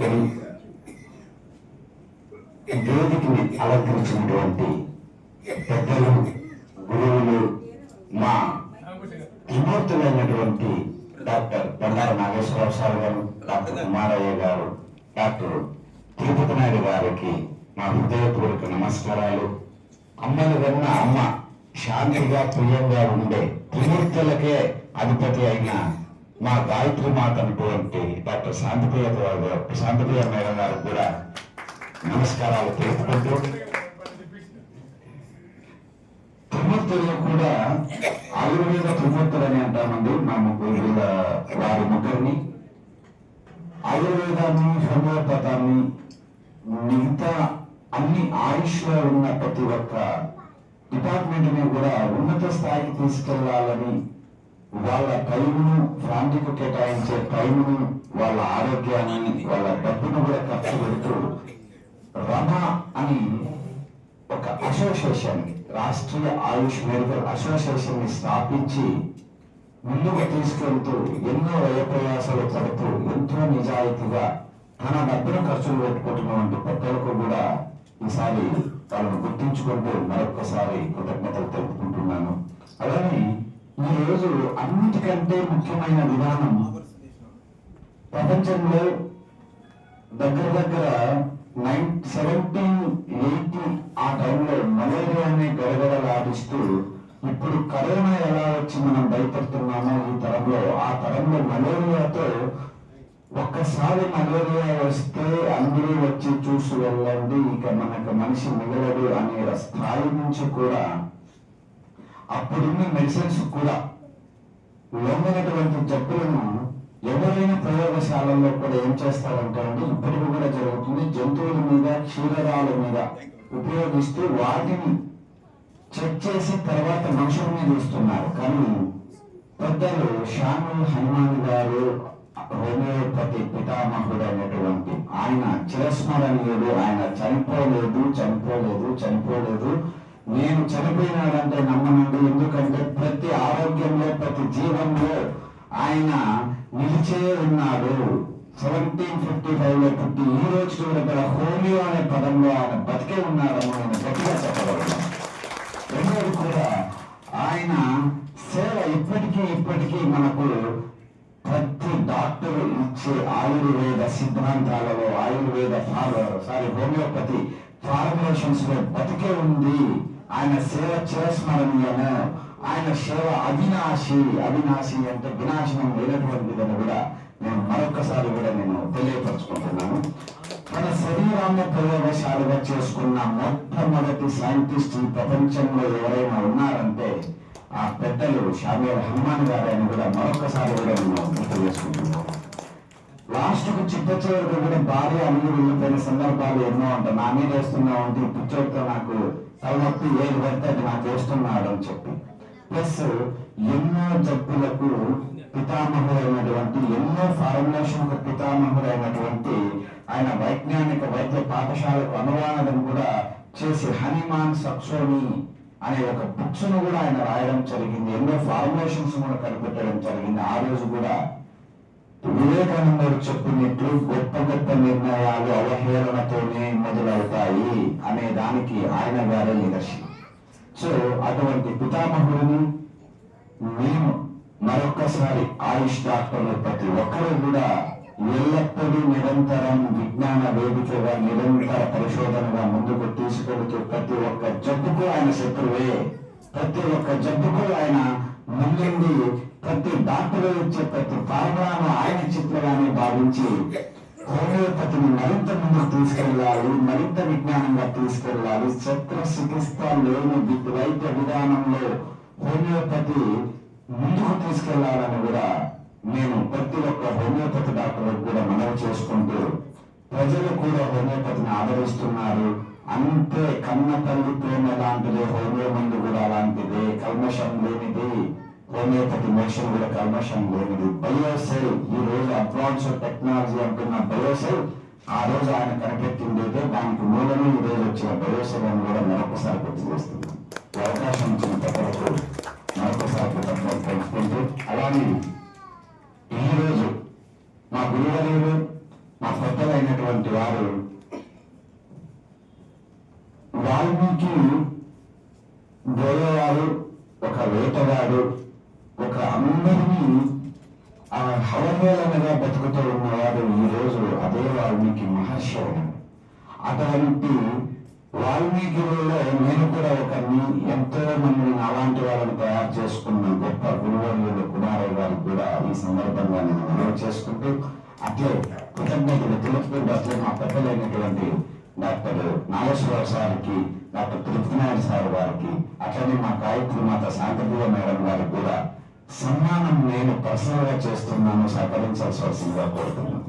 చేసుకొని వేదికని అలంకరించినటువంటి పెద్దలు, గురువులు, మా త్రిమూర్తులైనటువంటి డాక్టర్ బండారు నాగేశ్వరరావు సార్ గారు, డాక్టర్ కుమారయ్య గారు, డాక్టర్ తిరుపతి నాయుడు గారికి మా హృదయపూర్వక నమస్కారాలు. అమ్మని కన్న అమ్మ శాంతిగా ప్రియంగా ఉండే త్రిమూర్తులకే అధిపతి అయిన మా గాయత్రి మాత అటువంటి డాక్టర్ శాంతిప్రియ మేడం గారు కూడా నమస్కారాలు తెలుపుకుంటూ, త్రిమూర్తులు కూడా ఆయుర్వేద త్రిమూర్తులు అని అంటామండి. మా ముగ్గురు వారి ముగ్గురిని ఆయుర్వేదాన్ని, హోమియోపతాన్ని, మిగతా అన్ని ఆయుష్ లో ఉన్న ప్రతి ఒక్క డిపార్ట్మెంట్ ని కూడా ఉన్నత స్థాయికి తీసుకెళ్లాలని వాళ్ళ టైమును, ఫ్యామిలీకి కేటాయించే టైమును, వాళ్ళ ఆరోగ్యాన్ని, వాళ్ళ డబ్బును కూడా ఖర్చు పెడుతూ రమ అని ఒక అసోసియేషన్, రాష్ట్రీయ ఆయుష్ మెడికల్ అసోసియేషన్ ని స్థాపించి ముందుకు తీసుకెళ్తూ ఎన్నో వ్యయప్రయాసాలు పడుతూ ఎంతో నిజాయితీగా తన డబ్బును ఖర్చులు పెట్టుకుంటున్నటువంటి పెద్దలకు కూడా ఈసారి వాళ్ళను గుర్తించుకుంటూ మరొకసారి కృతజ్ఞతలు తెలుపుకుంటున్నాను. అలానే ఈ రోజు అన్నిటికంటే ముఖ్యమైన విధానం, ప్రపంచంలో దగ్గర 1780 ఆ టైంలో మలేరియాని గడగడలాడిస్తూ ఇప్పుడు కరోనా ఎలా వచ్చి మనం భయపడుతున్నామో ఈ తరంలో, ఆ తరంలో మలేరియాతో ఒక్కసారి మలేరియా వస్తే అందరూ వచ్చి చూసి వెళ్ళండి, ఇక మనకు మనిషి మిగలడు అనే స్థాయి నుంచి కూడా అప్పుడున్న మెడిసిన్స్ కూడా లొంగినటువంటి జబ్బులను ఎవరైనా ప్రయోగశాలల్లో కూడా ఏం చేస్తారంటే అండి, ఇప్పటికి కూడా జరుగుతుంది, జంతువుల మీద, క్షీరదాల మీద ఉపయోగిస్తూ వాటిని చెక్ చేసి తర్వాత మనుషుల మీద ఇస్తున్నారు. కానీ పెద్దలు షాముల్ హనుమాన్ గారు హోమియోపతి పితామహుడు అనేటువంటి ఆయన చిరస్మరణీయుడు. ఆయన చనిపోలేదు. నేను చనిపోయినాడంటే నమ్మనండి. ఎందుకంటే ప్రతి ఆరోగ్యంలో, ప్రతి జీవంలో ఆయన నిలిచే ఉన్నాడు. 1755లో పుట్టి ఈ రోజు కూడా హోమియో అనే పదంలో ఆయన బతికే ఉన్నాడని ఆయన గట్టిగా చెప్పగలను. రెండోది కూడా ఆయన సేవ ఇప్పటికీ మనకు ప్రతి డాక్టర్ ఇచ్చే ఆయుర్వేద సిద్ధాంతాలలో, హోమియోపతి ఫార్ములేషన్స్ లో బతికే ఉంది. ఆయన సేవ చిరస్మరణీయము. ఆయన సేవ అవినాశి అంటే వినాశనం లేనటువంటిదని కూడా నేను మరొకసారి కూడా నేను తెలియపరచుకుంటున్నాను. మన శరీరాన్ని ప్రయోగశాలుగా చేసుకున్న మొట్టమొదటి సైంటిస్ట్ ఈ ప్రపంచంలో ఎవరైనా ఉన్నారంటే ఆ పెద్దలు షాముల్ హనుమాన్ గారు అని కూడా మరొకసారి కూడా నేను గుర్తు చేసుకుంటున్నాను. లాస్ట్ కు చివరికి కూడా భార్య అన్ని వెళ్ళిపోయిన సందర్భాలు ఎన్నో ఉంటాయి. నా మీద వేస్తున్నావు అంటే పిచ్చోడితో నాకు తలనొప్పి ఏది పడితే అది నాకు వేస్తున్నాడు అని చెప్పి, ప్లస్ ఎన్నో జబ్బులకు పితామహుడైనటువంటి, ఎన్నో ఫార్ములేషన్ పితామహుడైనటువంటి ఆయన వైజ్ఞానిక వైద్య పాఠశాలకు అనువాదం కూడా చేసి హనుమాన్ సక్సోని అనే ఒక బుక్స్ ను కూడా ఆయన రాయడం జరిగింది. ఎన్నో ఫార్ములేషన్స్ కూడా కనిపెట్టడం జరిగింది. ఆ రోజు కూడా వివేకానందుడు చెప్పినట్లు గొప్ప నిర్ణయాలు అవహేళనతోనే మొదలవుతాయి అనే దానికి ఆయన గారే నిదర్శనం. సో అటువంటి పితామహుడిని మేము మరొక్కసారి ఆయుష్ డాక్టర్లు ప్రతి ఒక్కరూ కూడా ఎల్లప్పుడూ నిరంతరం విజ్ఞాన వేదికగా, నిరంతర పరిశోధనగా ముందుకు తీసుకెళ్తూ ప్రతి ఒక్క జబ్బుకు ఆయన శత్రువే, ప్రతి ఒక్క జబ్బుకు ఆయన ముందుండి ప్రతి డాక్టర్ ఇచ్చే ప్రతి ఫార్ములాను ఆయన చిత్రగానే భావించి హోమియోపతిని మరింత ముందుకు తీసుకెళ్లాలి, మరింత విజ్ఞానంగా తీసుకెళ్లాలి. శస్త్రచికిత్స లేని వైద్య విధానంలో హోమియోపతి ముందుకు తీసుకెళ్లాలని కూడా నేను ప్రతి ఒక్క హోమియోపతి డాక్టర్ కూడా మనవి చేసుకుంటూ, ప్రజలు కూడా హోమియోపతిని ఆదరిస్తున్నారు. అంతే కన్న తల్లి ప్రేమ లాంటిదే హోమియో మందు కూడా అలాంటిదే, కల్మషం లేనిది. హోమియోపతి మెడిసిన్ కూడా కల్మషం లేనిది. బయోసెల్, ఈ రోజు అడ్వాన్స్డ్ టెక్నాలజీ అంటున్న బయోసెల్ ఆ రోజు ఆయన కనిపెట్టిందైతే దానికి మూలమే ఈ రోజు వచ్చిన బయోసెల్ అని కూడా మరొకసారి గుర్తు చేస్తున్నాను. అవకాశం ఇచ్చిన ప్రజలకు మరొకసారి తెలుసుకుంటూ, అలానే ఈరోజు మా గురువులు, మా పెద్దలైన అయినటువంటి వారు వాల్మీకి గోయవాడు, ఒక వేటగాడు, ఒక అందరినీ హవహేళనగా బతుకుతూ ఉన్నవాడు ఈ రోజు అదే వాల్మీకి మహర్షి. అటువంటి వాల్మీకిలో నేను కూడా ఒకరిని, ఎంతో మందిని అలాంటి వాళ్ళని తయారు చేసుకున్న గొప్ప గురువర్యులు కుమారయ్య గారికి కూడా ఈ సందర్భంగా నేను మనవి చేసుకుంటూ, అట్లే కృతజ్ఞతలు తెలుపుకుంటూ, అట్లే మా పెద్దలైనటువంటి డాక్టర్ నాగేశ్వరరావు సార్కి, డాక్టర్ తృప్తినారాయణ సార్ గారికి, అట్లనే మా గాయత్రి మాత శాంతదేవ మేడం గారికి కూడా సన్మానం నేను పర్సనల్ గా చేస్తున్నాను, సహకరించాల్సి వస్తుందిగా కోరుతున్నాను.